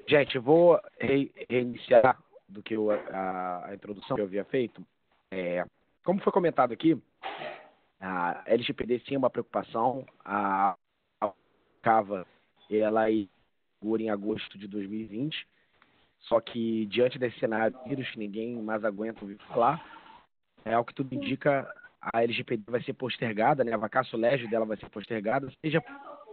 Gente, eu vou reiniciar do que a introdução que eu havia feito. Como foi comentado aqui, a LGPD sim é uma preocupação. A CAVA, ela inaugura em agosto de 2020, só que diante desse cenário vírus que ninguém mais aguenta ouvir falar, ao que tudo indica, a LGPD vai ser postergada, né? A vacatio legis dela vai ser postergada, seja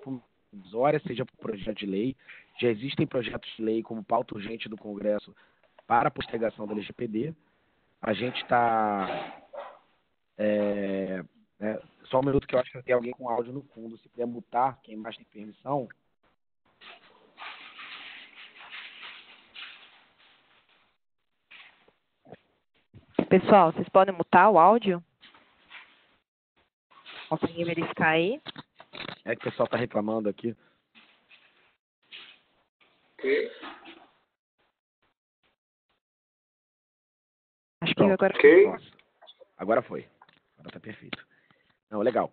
por provisória, seja por projeto de lei. Já existem projetos de lei como pauta urgente do Congresso para a postergação da LGPD. A gente está... só um minuto que eu acho que tem alguém com áudio no fundo. Se puder mutar, quem mais tem permissão. Pessoal, vocês podem mutar o áudio? Conseguem verificar aí? É que o pessoal está reclamando aqui. Ok. Acho que agora... Ok. Nossa, agora foi. Agora está perfeito. Não, legal.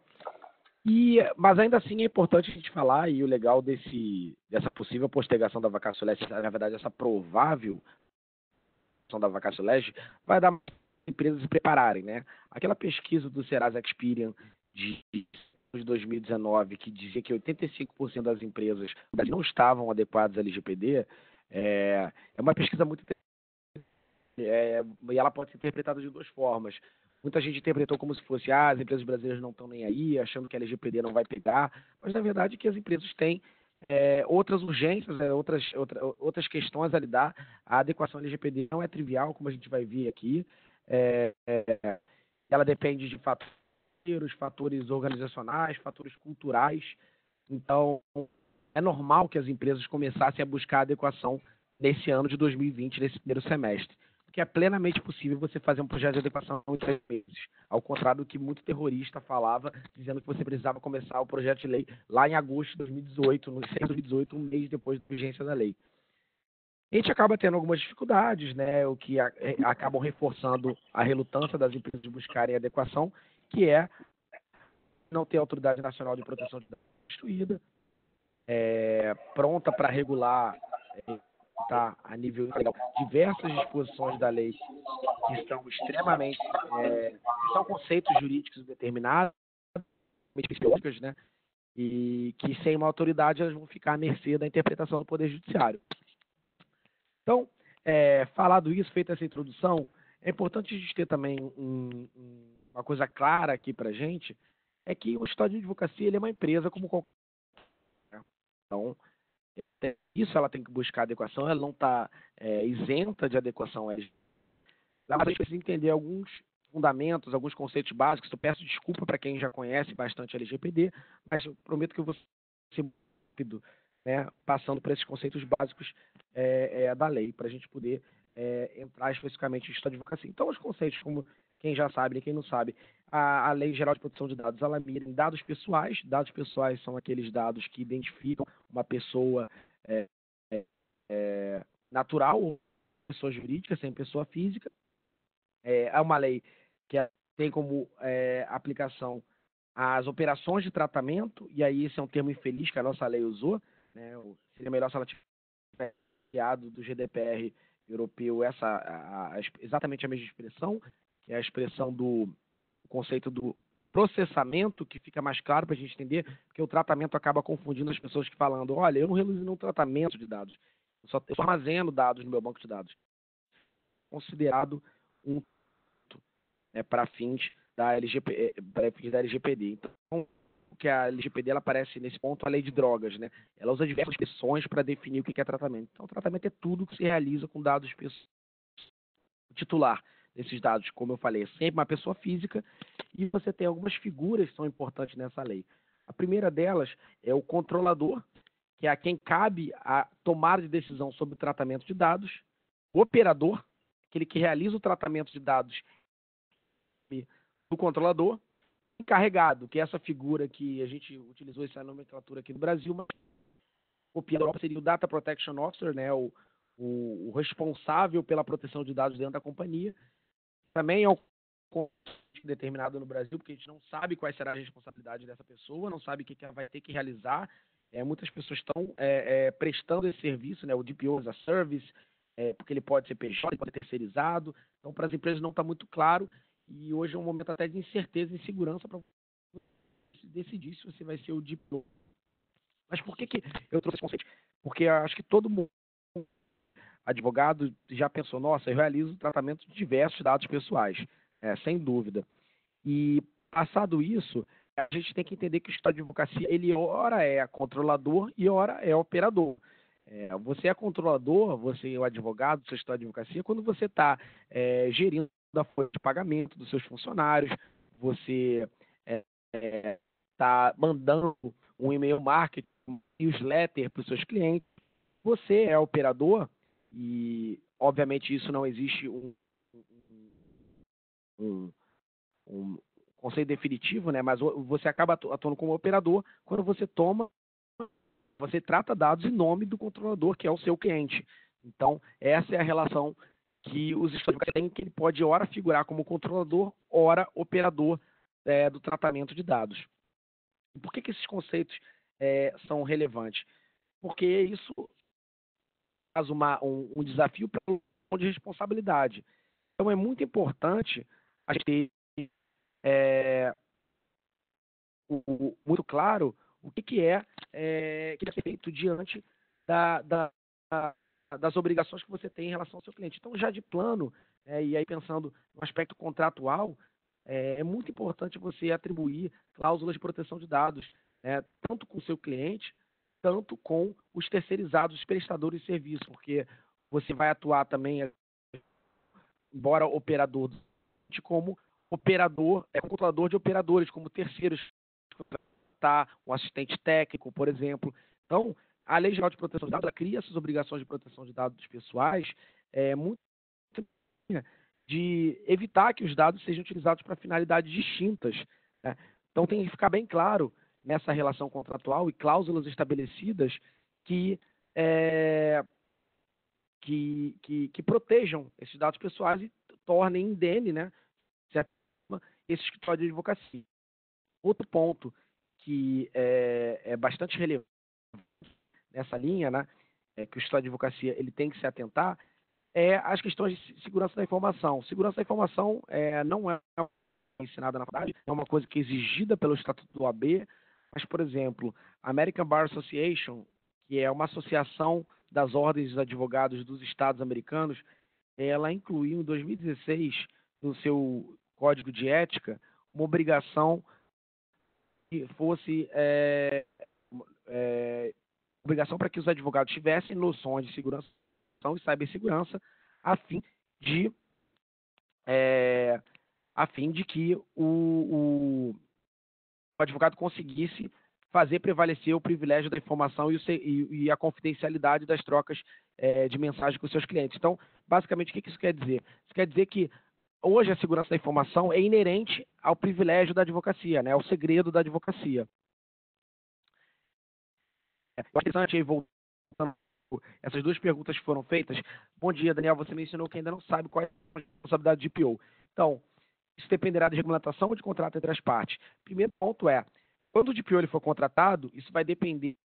Mas ainda assim é importante a gente falar, e o legal dessa possível postergação da vacatio legis, na verdade, essa provável da vacatio legis, vai dar para as empresas se prepararem, né? Aquela pesquisa do Serasa Experian de 2019, que dizia que 85% das empresas não estavam adequadas à LGPD, é uma pesquisa muito interessante, e ela pode ser interpretada de duas formas. Muita gente interpretou como se fosse, as empresas brasileiras não estão nem aí, achando que a LGPD não vai pegar, mas na verdade que as empresas têm outras urgências, outras questões a lidar. A adequação à LGPD não é trivial, como a gente vai ver aqui. Ela depende de fatores organizacionais, fatores culturais. Então, é normal que as empresas começassem a buscar adequação nesse ano de 2020, nesse primeiro semestre. Porque é plenamente possível você fazer um projeto de adequação em 3 meses. Ao contrário do que muito terrorista falava, dizendo que você precisava começar o projeto de lei lá em agosto de 2018, no setembro de 2018, um mês depois da vigência da lei. A gente acaba tendo algumas dificuldades, né, o que acabam reforçando a relutância das empresas de buscarem adequação, que é não ter Autoridade Nacional de Proteção de Dados instituída, pronta para regular, tá, a nível legal, diversas disposições da lei que estão extremamente, que são conceitos jurídicos determinados, específicos, né, e que sem uma autoridade elas vão ficar à mercê da interpretação do Poder Judiciário. Então, falado isso, feita essa introdução, é importante a gente ter também uma coisa clara aqui para a gente, é que o escritório de advocacia ele é uma empresa como qualquer. Então, isso ela tem que buscar adequação, ela não está isenta de adequação. Mas a gente precisa entender alguns fundamentos, alguns conceitos básicos. Eu peço desculpa para quem já conhece bastante a LGPD, mas eu prometo que eu vou ser rápido, né, passando por esses conceitos básicos da lei, para a gente poder entrar especificamente em história de advocacia. Então, os conceitos, como quem já sabe e quem não sabe, a Lei Geral de Proteção de Dados, ela mira em dados pessoais. Dados pessoais são aqueles dados que identificam uma pessoa natural ou pessoa jurídica, sem pessoa física. É uma lei que tem como aplicação as operações de tratamento, e aí esse é um termo infeliz que a nossa lei usou, né? Seria melhor se ela tivesse criado do GDPR europeu exatamente a mesma expressão, que é a expressão do conceito do processamento, que fica mais claro para a gente entender, porque o tratamento acaba confundindo as pessoas que falando, olha, eu não realizo nenhum tratamento de dados, eu só armazeno dados no meu banco de dados. Considerado para fins da LGPD. Então, que a LGPD ela aparece nesse ponto, a lei de drogas, né? Ela usa diversas expressões para definir o que é tratamento. Então, o tratamento é tudo que se realiza com dados pessoais. O titular desses dados, como eu falei, é sempre uma pessoa física, e você tem algumas figuras que são importantes nessa lei. A primeira delas é o controlador, que é a quem cabe a tomada de decisão sobre o tratamento de dados. O operador, aquele que realiza o tratamento de dados do controlador. Encarregado, que é essa figura que a gente utilizou essa nomenclatura aqui no Brasil, mas copiando seria o Data Protection Officer, né, o responsável pela proteção de dados dentro da companhia. Também é um determinado no Brasil, porque a gente não sabe qual será a responsabilidade dessa pessoa, não sabe o que ela vai ter que realizar muitas pessoas estão prestando esse serviço, né, o DPO as a Service, porque ele pode ser PJ, ele pode ser terceirizado. Então, para as empresas não está muito claro, e hoje é um momento até de incerteza e insegurança para você decidir se você vai ser o DPO. Mas por que eu trouxe esse conceito? Porque eu acho que todo mundo, advogado, já pensou, nossa, eu realizo tratamento de diversos dados pessoais, sem dúvida. E, passado isso, a gente tem que entender que o escritório de advocacia, ele ora é controlador e ora é operador. Você é controlador, você é o advogado do seu escritório de advocacia, quando você está gerindo a folha de pagamento dos seus funcionários, você está mandando um e-mail marketing, um newsletter para os seus clientes. Você é operador e, obviamente, isso não existe um conceito definitivo, né? Mas você acaba atuando como operador quando você trata dados em nome do controlador, que é o seu cliente. Então, essa é a relação que os escritórios têm, que ele pode, ora, figurar como controlador, ora, operador do tratamento de dados. E por que esses conceitos são relevantes? Porque isso faz um desafio para um de responsabilidade. Então, é muito importante a gente ter muito claro o que é ser feito diante das obrigações que você tem em relação ao seu cliente. Então, já de plano, e aí pensando no aspecto contratual, é muito importante você atribuir cláusulas de proteção de dados, tanto com o seu cliente, tanto com os terceirizados, os prestadores de serviço, porque você vai atuar também, embora operador, como operador, controlador de operadores, como terceiros, um assistente técnico, por exemplo. Então, a Lei Geral de Proteção de Dados, ela cria essas obrigações de proteção de dados pessoais, muito de evitar que os dados sejam utilizados para finalidades distintas, né? Então, tem que ficar bem claro nessa relação contratual e cláusulas estabelecidas que protejam esses dados pessoais e tornem indene, né, esse escritório de advocacia. Outro ponto que é bastante relevante nessa linha, né, que o escritório de advocacia ele tem que se atentar, as questões de segurança da informação. Segurança da informação não é ensinada na faculdade, é uma coisa que é exigida pelo Estatuto do OAB, mas, por exemplo, a American Bar Association, que é uma associação das ordens dos advogados dos estados americanos, ela incluiu em 2016, no seu código de ética, uma obrigação que fosse obrigação para que os advogados tivessem noções de segurança e cibersegurança, a fim de que o advogado conseguisse fazer prevalecer o privilégio da informação e a confidencialidade das trocas de mensagem com os seus clientes. Então, basicamente, o que isso quer dizer? Isso quer dizer que hoje a segurança da informação é inerente ao privilégio da advocacia, né, ao segredo da advocacia. É interessante aí, voltando, essas duas perguntas que foram feitas. Bom dia, Daniel, você mencionou que ainda não sabe qual é a responsabilidade de DPO. Então, isso dependerá da regulamentação ou de contrato entre as partes. Primeiro ponto quando o DPO ele for contratado, isso vai depender.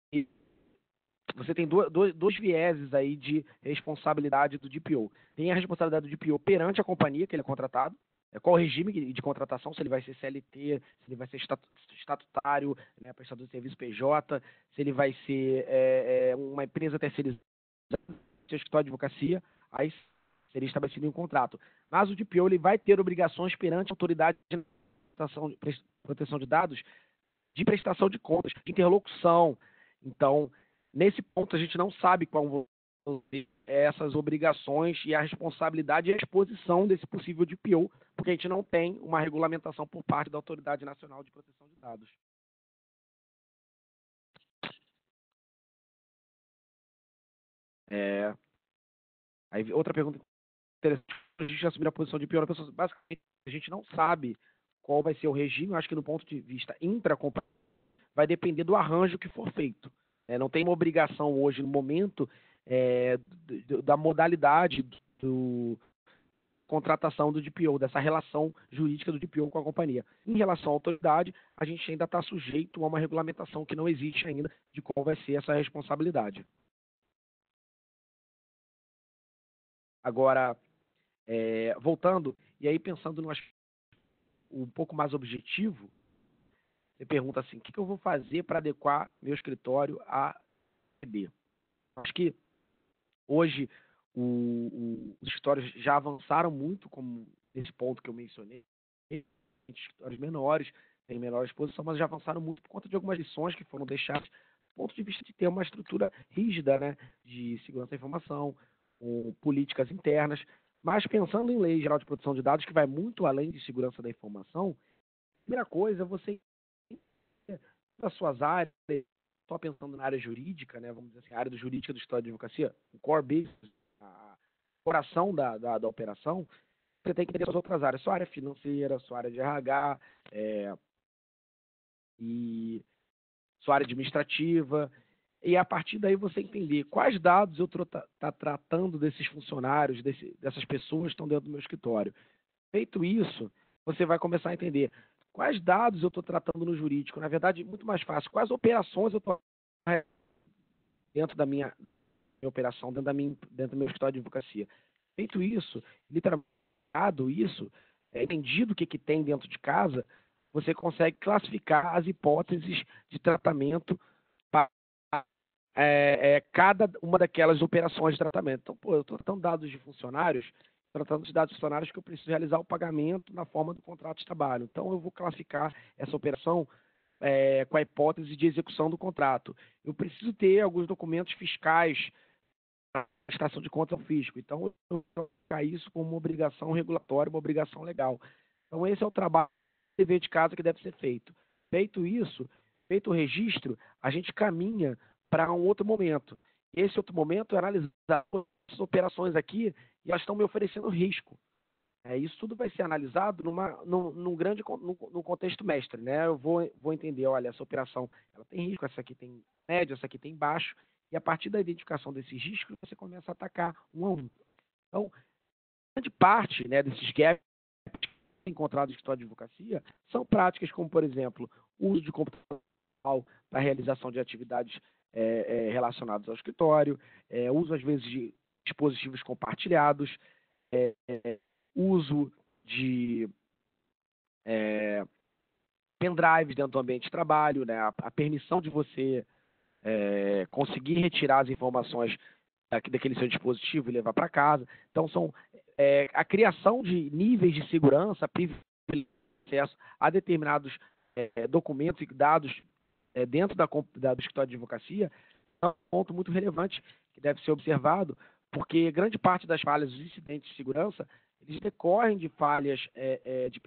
Você tem dois vieses aí de responsabilidade do DPO. Tem a responsabilidade do DPO perante a companhia que ele é contratado, qual o regime de contratação, se ele vai ser CLT, se ele vai ser estatutário, né, prestador de serviço PJ, se ele vai ser uma empresa terceirizada, seu escritório de advocacia, aí seria estabelecido em um contrato. Mas o DPO ele vai ter obrigações perante a autoridade de proteção de dados, de prestação de contas, de interlocução. Então, nesse ponto, a gente não sabe qual vão ser essas obrigações e a responsabilidade e a exposição desse possível DPO, porque a gente não tem uma regulamentação por parte da Autoridade Nacional de Proteção de Dados. Aí, outra pergunta interessante, a gente assumir a posição de pior pessoa. Basicamente, a gente não sabe qual vai ser o regime. Eu acho que, do ponto de vista intracompanhia, vai depender do arranjo que for feito. Não tem uma obrigação hoje, no momento, da modalidade contratação do DPO, dessa relação jurídica do DPO com a companhia. Em relação à autoridade, a gente ainda está sujeito a uma regulamentação que não existe ainda de qual vai ser essa responsabilidade. Agora, voltando, e aí pensando no aspecto um pouco mais objetivo, você pergunta assim, o que eu vou fazer para adequar meu escritório a B? Acho que hoje os escritórios já avançaram muito, como esse ponto que eu mencionei, escritórios menores, têm menor exposição, mas já avançaram muito por conta de algumas lições que foram deixadas do ponto de vista de ter uma estrutura rígida, né, de segurança da informação, com políticas internas, mas pensando em lei geral de proteção de dados, que vai muito além de segurança da informação, a primeira coisa é você das suas áreas, só pensando na área jurídica, né, vamos dizer assim, a área jurídica do escritório de advocacia, o core business, a coração da operação, você tem que entender as outras áreas, sua área financeira, sua área de RH, e sua área administrativa, e a partir daí você entender quais dados eu estou tratando desses funcionários, dessas pessoas que estão dentro do meu escritório. Feito isso, você vai começar a entender quais dados eu estou tratando no jurídico. Na verdade, muito mais fácil. Quais operações eu estou dentro da minha operação, dentro do meu escritório de advocacia. Feito isso, literalmente isso, entendido o que tem dentro de casa, você consegue classificar as hipóteses de tratamento para cada uma daquelas operações de tratamento. Então, eu estou tratando dados de funcionários, tratando de dados de funcionários que eu preciso realizar o pagamento na forma do contrato de trabalho. Então, eu vou classificar essa operação com a hipótese de execução do contrato. Eu preciso ter alguns documentos fiscais para prestação de contas ao fisco. Então, eu vou colocar isso como uma obrigação regulatória, uma obrigação legal. Então, esse é o trabalho de dever de casa que deve ser feito. Feito isso, feito o registro, a gente caminha para um outro momento. Esse outro momento é analisar as operações aqui e elas estão me oferecendo risco. Isso tudo vai ser analisado num contexto mestre, né? Eu vou entender, olha, essa operação ela tem risco, essa aqui tem médio, essa aqui tem baixo, e a partir da identificação desses riscos, você começa a atacar um a um. Então, grande parte, né, desses gaps encontrados no escritório de advocacia são práticas como, por exemplo, o uso de computador para a realização de atividades relacionadas ao escritório, uso, às vezes, de dispositivos compartilhados, uso de pendrives dentro do ambiente de trabalho, né? A permissão de você conseguir retirar as informações daquele seu dispositivo e levar para casa. Então, são a criação de níveis de segurança, acesso a determinados documentos e dados dentro do escritório de advocacia, é um ponto muito relevante que deve ser observado, porque grande parte das falhas, dos incidentes de segurança, eles decorrem de falhas de.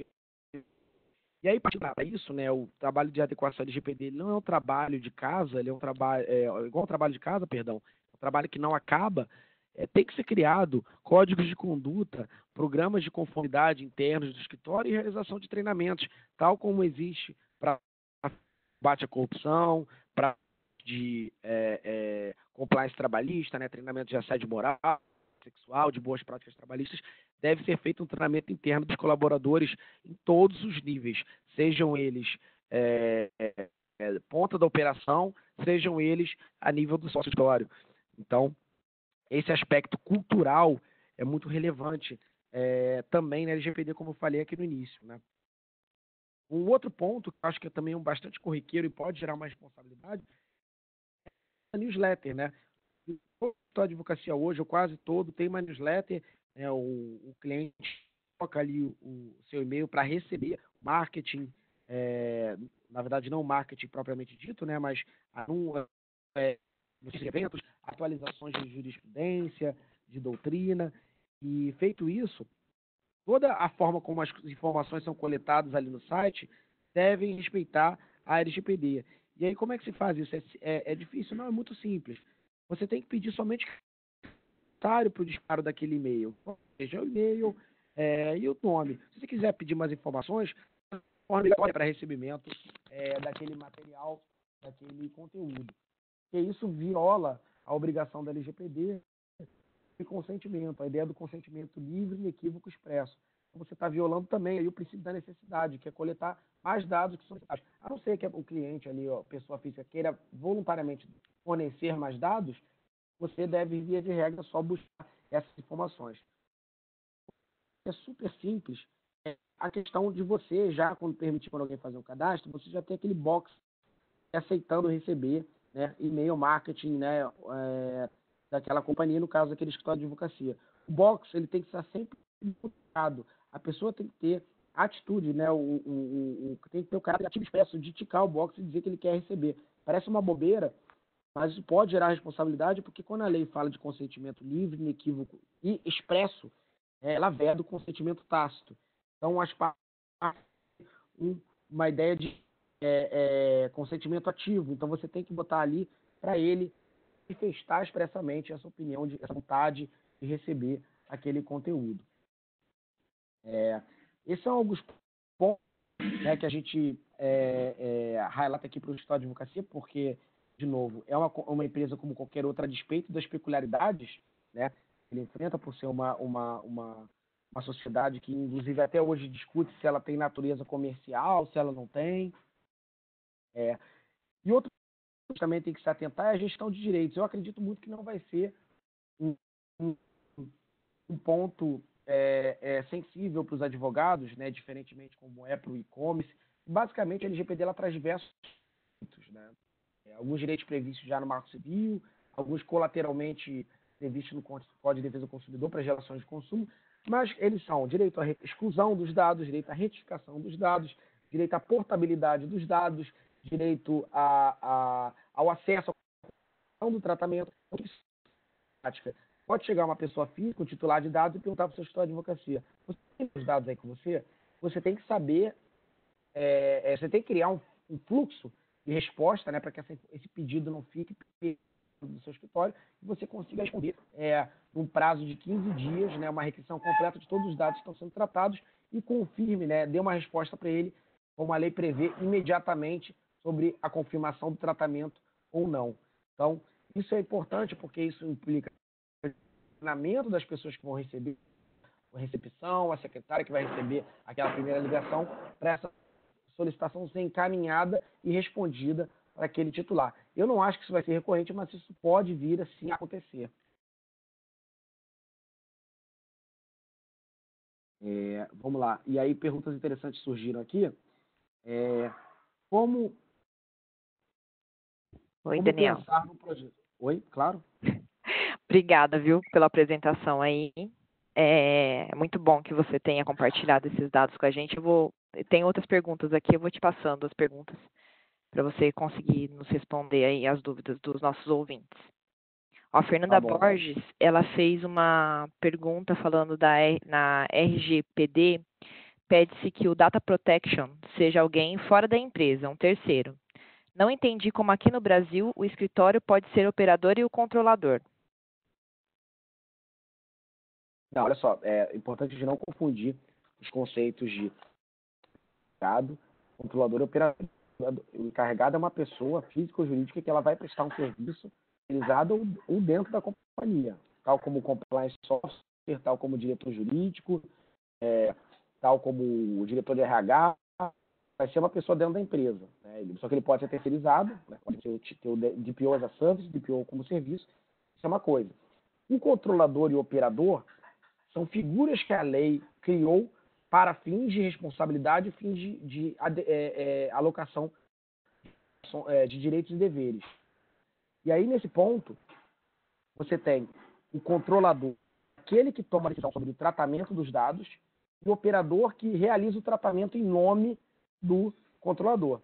E aí, para isso, né, o trabalho de adequação LGPD ele não é um trabalho de casa, ele é um trabalho, igual ao trabalho de casa, perdão, é um trabalho que não acaba, tem que ser criado códigos de conduta, programas de conformidade internos do escritório e realização de treinamentos, tal como existe para combate à corrupção, para de compliance trabalhista, né, treinamento de assédio moral, sexual, de boas práticas trabalhistas, deve ser feito um treinamento interno dos colaboradores em todos os níveis, sejam eles ponta da operação, sejam eles a nível do sócio escritório. Então, esse aspecto cultural é muito relevante também na LGPD, como eu falei aqui no início, né? Um outro ponto, que eu acho que é também bastante corriqueiro e pode gerar uma responsabilidade, é a newsletter, né? A advocacia hoje, ou quase todo, tem uma newsletter, o cliente coloca ali o seu e-mail para receber marketing, na verdade não marketing propriamente dito, né, mas nos eventos, atualizações de jurisprudência, de doutrina, e feito isso, toda a forma como as informações são coletadas ali no site devem respeitar a LGPD. E aí, como é que se faz isso? É difícil? Não, é muito simples. Você tem que pedir somente para o disparo daquele e-mail. Ou seja, o e-mail e o nome. Se você quiser pedir mais informações, para recebimento daquele material, daquele conteúdo. E isso viola a obrigação da LGPD consentimento, a ideia do consentimento livre, inequívoco, expresso. Então, você está violando também aí o princípio da necessidade, que é coletar mais dados que são necessários. A não ser que o cliente ali, ó, pessoa física, queira voluntariamente fornecer mais dados, você deve, via de regra, só buscar essas informações. É super simples. É a questão de você, já quando permitir para alguém fazer um cadastro, você já tem aquele box aceitando receber, né, e-mail marketing, né, daquela companhia, no caso daquele escritório de advocacia. O box ele tem que estar sempre mudado. A pessoa tem que ter atitude, né, tem que ter o caráter ativo expresso de ticar o box e dizer que ele quer receber. Parece uma bobeira, mas isso pode gerar responsabilidade, porque quando a lei fala de consentimento livre, inequívoco e expresso, ela veda do consentimento tácito. Então, as partes uma ideia de consentimento ativo. Então, você tem que botar ali para ele manifestar expressamente essa opinião, essa vontade de receber aquele conteúdo. Esses são alguns pontos, né, que a gente highlight aqui para o escritório de advocacia, porque, de novo, é uma empresa como qualquer outra, a despeito das peculiaridades, né, ele enfrenta por ser uma sociedade que, inclusive, até hoje discute se ela tem natureza comercial, se ela não tem. E outro que também tem que se atentar é a gestão de direitos. Eu acredito muito que não vai ser um ponto sensível para os advogados, né, diferentemente como é para o e-commerce. Basicamente, a LGPD ela traz diversos direitos, né? Alguns direitos previstos já no Marco Civil, alguns colateralmente previstos no Código de Defesa do Consumidor para as relações de consumo, mas eles são direito à exclusão dos dados, direito à retificação dos dados, direito à portabilidade dos dados, direito ao acesso ao do tratamento. Pode chegar uma pessoa física, um titular de dados, e perguntar para o seu escritório de advocacia: você tem os dados aí com você? Você tem que saber, você tem que criar um fluxo de resposta, né, para que esse pedido não fique no seu escritório e você consiga responder num prazo de 15 dias, né, uma requisição completa de todos os dados que estão sendo tratados e confirme, né, dê uma resposta para ele, como a lei prevê, imediatamente sobre a confirmação do tratamento ou não. Então, isso é importante porque isso implica o treinamento das pessoas que vão receber a recepção, a secretária que vai receber aquela primeira ligação, para essa solicitação ser encaminhada e respondida para aquele titular. Eu não acho que isso vai ser recorrente, mas isso pode vir assim a acontecer. Vamos lá. E aí, perguntas interessantes surgiram aqui. Como Daniel. Pensar no projeto? Oi, claro. Obrigada, viu, pela apresentação aí. É muito bom que você tenha compartilhado esses dados com a gente. Tem outras perguntas aqui, eu vou te passando as perguntas para você conseguir nos responder aí as dúvidas dos nossos ouvintes. A Fernanda Borges, ela fez uma pergunta falando na RGPD, pede-se que o Data Protection seja alguém fora da empresa, um terceiro. Não entendi como aqui no Brasil o escritório pode ser operador e o controlador. Não, olha só, é importante de não confundir os conceitos de encarregado, controlador e operador. O encarregado é uma pessoa física ou jurídica que ela vai prestar um serviço realizado ou dentro da companhia, tal como compliance software, tal como diretor jurídico, tal como o diretor de RH, vai ser uma pessoa dentro da empresa, né? Só que ele pode ser terceirizado, né? Pode ter o DPO as a service, DPO como serviço, isso é uma coisa. O controlador e o operador são figuras que a lei criou para fins de responsabilidade e fins de alocação de direitos e deveres. E aí, nesse ponto, você tem o controlador, aquele que toma a decisão sobre o tratamento dos dados, e o operador que realiza o tratamento em nome do controlador.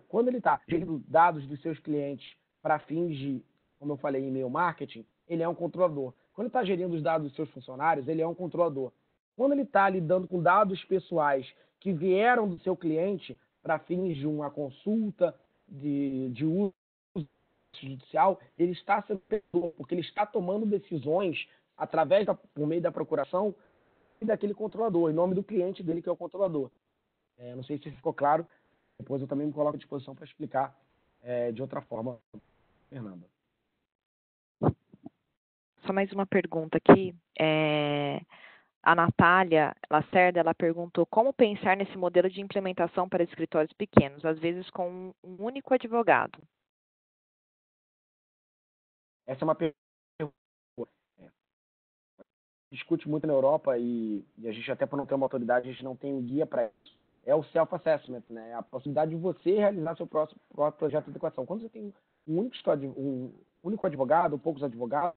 Quando ele está gerindo dados dos seus clientes para fins de, como eu falei, e-mail marketing, ele é um controlador. Quando ele está gerindo os dados dos seus funcionários, ele é um controlador. Quando ele está lidando com dados pessoais que vieram do seu cliente para fins de uma consulta, de uso judicial, ele está sendo operador, porque ele está tomando decisões por meio da procuração e daquele controlador, em nome do cliente dele, que é o controlador. Não sei se ficou claro, depois eu também me coloco à disposição para explicar de outra forma, Fernanda. só mais uma pergunta aqui. A Natália Lacerda, ela perguntou como pensar nesse modelo de implementação para escritórios pequenos, às vezes com um único advogado. Essa é uma pergunta que discute muito na Europa e a gente, até por não ter uma autoridade, a gente não tem um guia para isso. É o self-assessment, né? A possibilidade de você realizar seu próprio projeto de adequação. Quando você tem um único advogado, ou poucos advogados,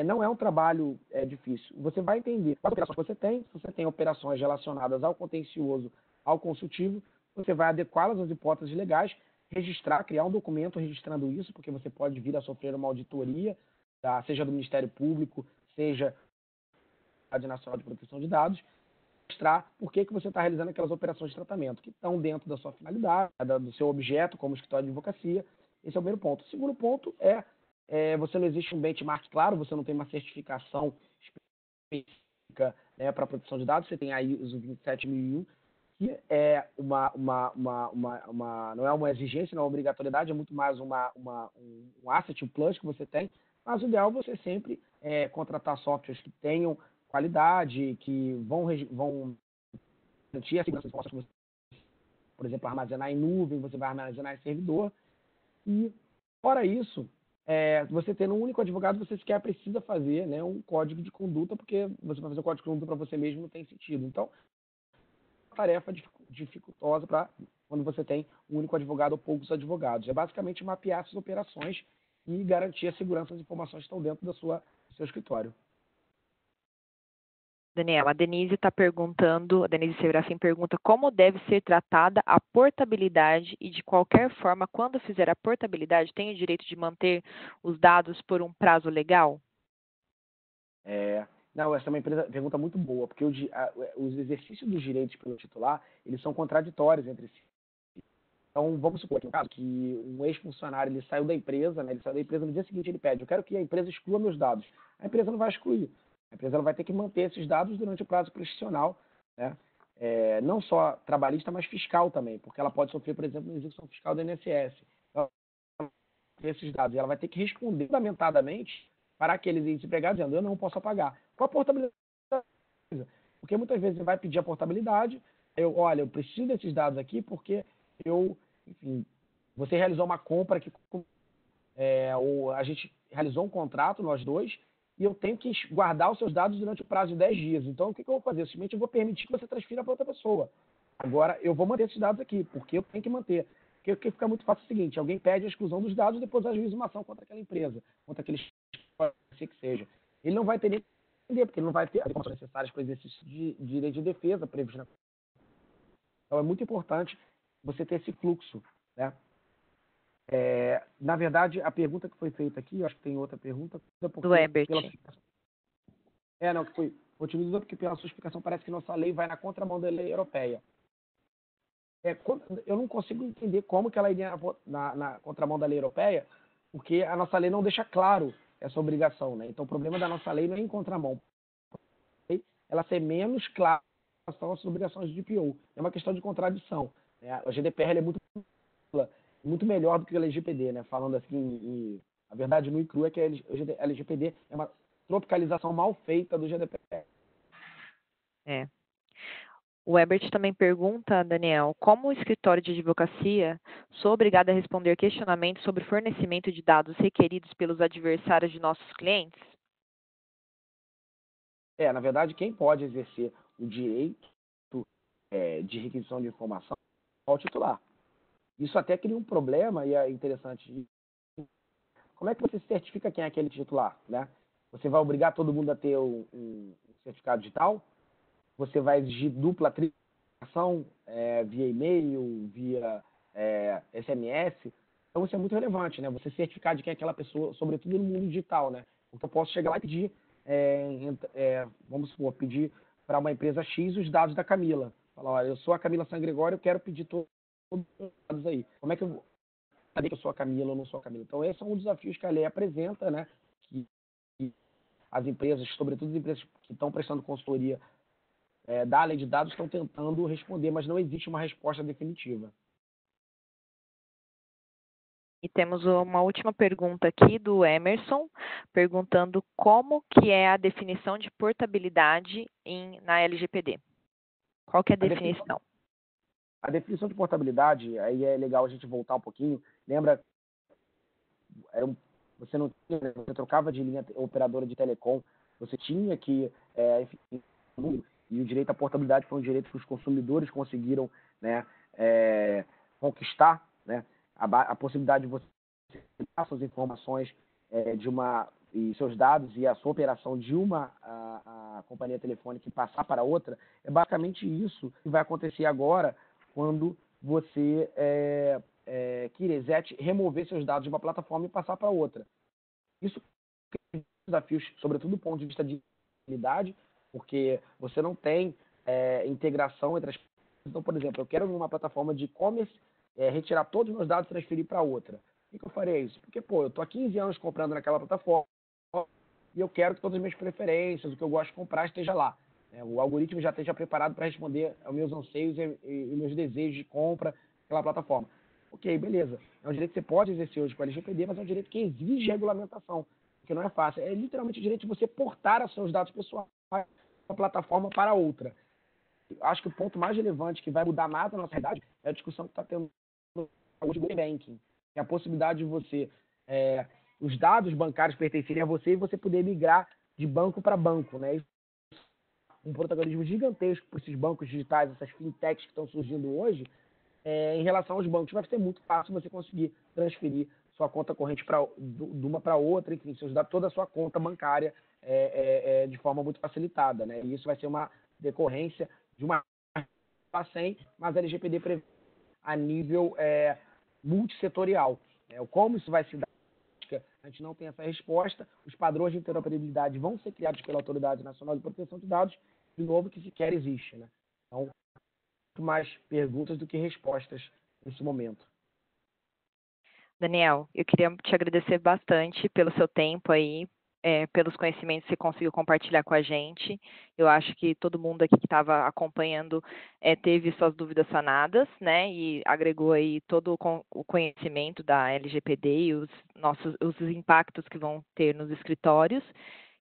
não é um trabalho difícil. Você vai entender quais operações você tem. Se você tem operações relacionadas ao contencioso, ao consultivo, você vai adequá-las às hipóteses legais, registrar, criar um documento registrando isso, porque você pode vir a sofrer uma auditoria, tá? Seja do Ministério Público, seja da Agência Nacional de Proteção de Dados, mostrar por que você está realizando aquelas operações de tratamento, que estão dentro da sua finalidade, do seu objeto como escritório de advocacia. Esse é o primeiro ponto. O segundo ponto você não existe um benchmark claro, você não tem uma certificação específica, né, para proteção de dados, você tem aí os 27001, que é não é uma exigência, não é uma obrigatoriedade, é muito mais um asset, um plus que você tem, mas o ideal é você sempre contratar softwares que tenham qualidade, que vão garantir a segurança das informações que você, por exemplo, armazenar em nuvem, você vai armazenar em servidor. E, fora isso, você tendo um único advogado, você sequer precisa fazer, né, um código de conduta, porque você vai fazer um código de conduta para você mesmo não tem sentido. Então, é uma tarefa dificultosa para quando você tem um único advogado ou poucos advogados. É basicamente mapear essas operações e garantir a segurança das informações que estão dentro do seu escritório. Daniel, a Denise Serafim pergunta como deve ser tratada a portabilidade e, de qualquer forma, quando fizer a portabilidade, tem o direito de manter os dados por um prazo legal? Não, essa é uma pergunta muito boa, porque os exercícios dos direitos pelo titular, eles são contraditórios entre si. Então, vamos supor que, no caso, que um ex-funcionário ele saiu da empresa, né, ele saiu da empresa no dia seguinte ele pede, eu quero que a empresa exclua meus dados. A empresa não vai excluir. A empresa ela vai ter que manter esses dados durante o prazo prescricional, né? Não só trabalhista, mas fiscal também, porque ela pode sofrer, por exemplo, uma execução fiscal do INSS. Então, ela vai ter esses dados e ela vai ter que responder fundamentadamente para aqueles desempregados dizendo, eu não posso pagar. Qual a portabilidade? Porque muitas vezes você vai pedir a portabilidade, olha, eu preciso desses dados aqui porque enfim, você realizou uma compra ou a gente realizou um contrato, nós dois, e eu tenho que guardar os seus dados durante o prazo de 10 dias. Então, o que eu vou fazer? Simplesmente eu vou permitir que você transfira para outra pessoa. Agora, eu vou manter esses dados aqui, porque eu tenho que manter. Porque o que fica muito fácil é o seguinte, alguém pede a exclusão dos dados e depois ajuiza uma ação contra aquela empresa, contra aquele que seja. Ele não vai ter nem entender, porque ele não vai ter as informações necessárias para o exercício de direito de defesa previsto na. Então, é muito importante você ter esse fluxo, né? Na verdade, a pergunta que foi feita aqui, eu acho que tem outra pergunta. Do Ebert. Não, que foi otimista porque pela sua explicação parece que nossa lei vai na contramão da lei europeia. Eu não consigo entender como que ela iria na contramão da lei europeia, porque a nossa lei não deixa claro essa obrigação, né? Então, o problema da nossa lei não é em contramão. Ela ser menos clara em relação às obrigações de DPO. É uma questão de contradição, né? A GDPR é muito melhor do que o LGPD, né? Falando assim, a verdade nua e crua é que a LGPD é uma tropicalização mal feita do GDPR. O Ebert também pergunta, Daniel, como o escritório de advocacia sou obrigado a responder questionamentos sobre fornecimento de dados requeridos pelos adversários de nossos clientes? Na verdade, quem pode exercer o direito de requisição de informação é o titular. Isso até cria um problema, e é interessante. Como é que você certifica quem é aquele titular, né? Você vai obrigar todo mundo a ter um certificado digital? Você vai exigir dupla triplicação via e-mail, via SMS? Então, isso é muito relevante, né? Você certificar de quem é aquela pessoa, sobretudo no mundo digital, né? Porque eu posso chegar lá e pedir, vamos supor, pedir para uma empresa X os dados da Camila. Falar, olha, eu sou a Camila San Gregório, eu quero pedir todos os dados aí. Como é que eu vou saber que eu sou a Camila ou não sou a Camila? Então, esse é um dos desafios que a lei apresenta, né? Que as empresas, sobretudo as empresas que estão prestando consultoria da lei de dados, estão tentando responder, mas não existe uma resposta definitiva. E temos uma última pergunta aqui do Emerson, perguntando como que é a definição de portabilidade na LGPD. Qual que é a definição? A definição de portabilidade, aí é legal a gente voltar um pouquinho. Lembra, você não tinha, você trocava de linha operadora de telecom, você tinha que, enfim, e o direito à portabilidade foi um direito que os consumidores conseguiram, né, conquistar, né, a possibilidade de você ter suas informações e seus dados e a sua operação de a companhia telefônica e passar para outra. É basicamente isso que vai acontecer agora quando você quiser remover seus dados de uma plataforma e passar para outra. Isso tem desafios, sobretudo do ponto de vista de habilidade, porque você não tem integração entre as coisas. Então, por exemplo, eu quero numa plataforma de e-commerce retirar todos os meus dados e transferir para outra. Por que eu faria isso? Porque, eu estou há 15 anos comprando naquela plataforma e eu quero que todas as minhas preferências, o que eu gosto de comprar, esteja lá. O algoritmo já esteja preparado para responder aos meus anseios e meus desejos de compra naquela plataforma. Ok, beleza. É um direito que você pode exercer hoje com a LGPD, mas é um direito que exige regulamentação, porque não é fácil. É literalmente o direito de você portar os seus dados pessoais de uma plataforma para outra. Acho que o ponto mais relevante que vai mudar nada na nossa realidade é a discussão que está tendo hoje do banking, que é a possibilidade de você, os dados bancários pertencerem a você e você poder migrar de banco para banco, né? Um protagonismo gigantesco para esses bancos digitais, essas fintechs que estão surgindo hoje, em relação aos bancos. Vai ser muito fácil você conseguir transferir sua conta corrente de uma para outra, enfim, seus dados, toda a sua conta bancária de forma muito facilitada, né? E isso vai ser uma decorrência de uma 100, mas a LGPD prevê a nível multissetorial. Como isso vai se dar, a gente não tem essa resposta. Os padrões de interoperabilidade vão ser criados pela Autoridade Nacional de Proteção de Dados, de novo, que sequer existe, né? Então, muito mais perguntas do que respostas nesse momento. Daniel, eu queria te agradecer bastante pelo seu tempo aí, pelos conhecimentos que você conseguiu compartilhar com a gente. Eu acho que todo mundo aqui que estava acompanhando teve suas dúvidas sanadas, né? E agregou aí todo o conhecimento da LGPD e os impactos que vão ter nos escritórios.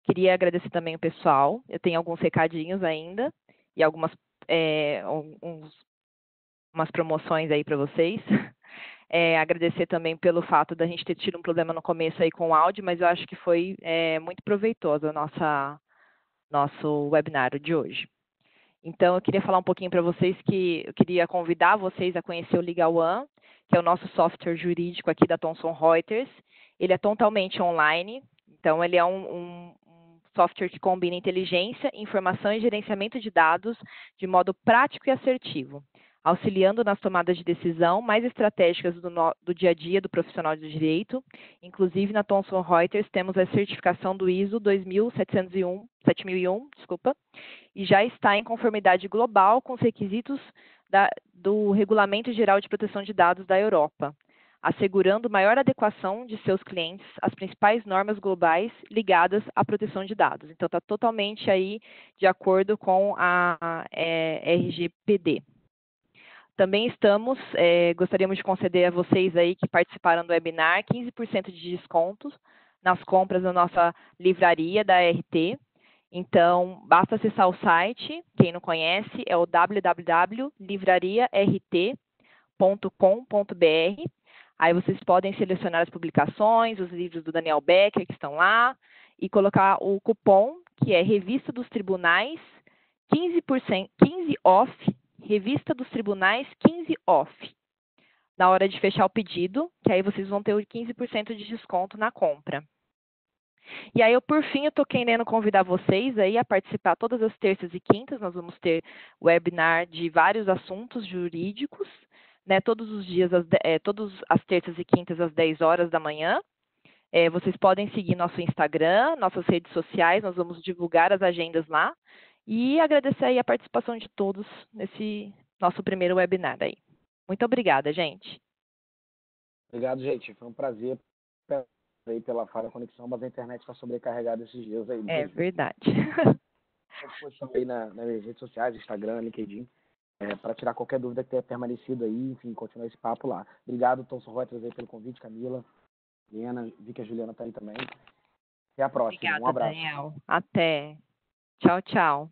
Queria agradecer também o pessoal. Eu tenho alguns recadinhos ainda e umas promoções aí para vocês. Agradecer também pelo fato da gente ter tido um problema no começo aí com o áudio, mas eu acho que foi muito proveitoso nosso webinário de hoje. Então, eu queria falar um pouquinho para vocês que eu queria convidar vocês a conhecer o Legal One, que é o nosso software jurídico aqui da Thomson Reuters. Ele é totalmente online, então ele é um software que combina inteligência, informação e gerenciamento de dados de modo prático e assertivo, auxiliando nas tomadas de decisão mais estratégicas do dia a dia do profissional de direito. Inclusive, na Thomson Reuters, temos a certificação do ISO 7001, e já está em conformidade global com os requisitos do Regulamento Geral de Proteção de Dados da Europa, assegurando maior adequação de seus clientes às principais normas globais ligadas à proteção de dados. Então, está totalmente aí de acordo com a RGPD. Também gostaríamos de conceder a vocês aí que participaram do webinar 15% de desconto nas compras da nossa livraria da RT. Então, basta acessar o site, quem não conhece, é o www.livrariart.com.br. Aí vocês podem selecionar as publicações, os livros do Daniel Becker que estão lá, e colocar o cupom, que é Revista dos Tribunais, 15 off, Revista dos Tribunais 15 off, na hora de fechar o pedido, que aí vocês vão ter o 15% de desconto na compra. E aí, por fim, eu estou querendo convidar vocês aí a participar todas as terças e quintas. Nós vamos ter webinar de vários assuntos jurídicos, né, todos os dias, todas as terças e quintas às 10 horas da manhã. Vocês podem seguir nosso Instagram, nossas redes sociais, nós vamos divulgar as agendas lá. E agradecer aí a participação de todos nesse nosso primeiro webinar aí. Muito obrigada, gente. Obrigado, gente. Foi um prazer aí pela falha da conexão, mas a internet está sobrecarregada esses dias aí. É verdade. Disposição aí nas redes sociais, Instagram, LinkedIn. para tirar qualquer dúvida que tenha permanecido aí, enfim, continuar esse papo lá. Obrigado, Thomson Reuters, aí pelo convite, Camila, Helena, vi que a Juliana está aí também. Até a próxima. Obrigada, Um abraço. Daniel. Até. Tchau, tchau.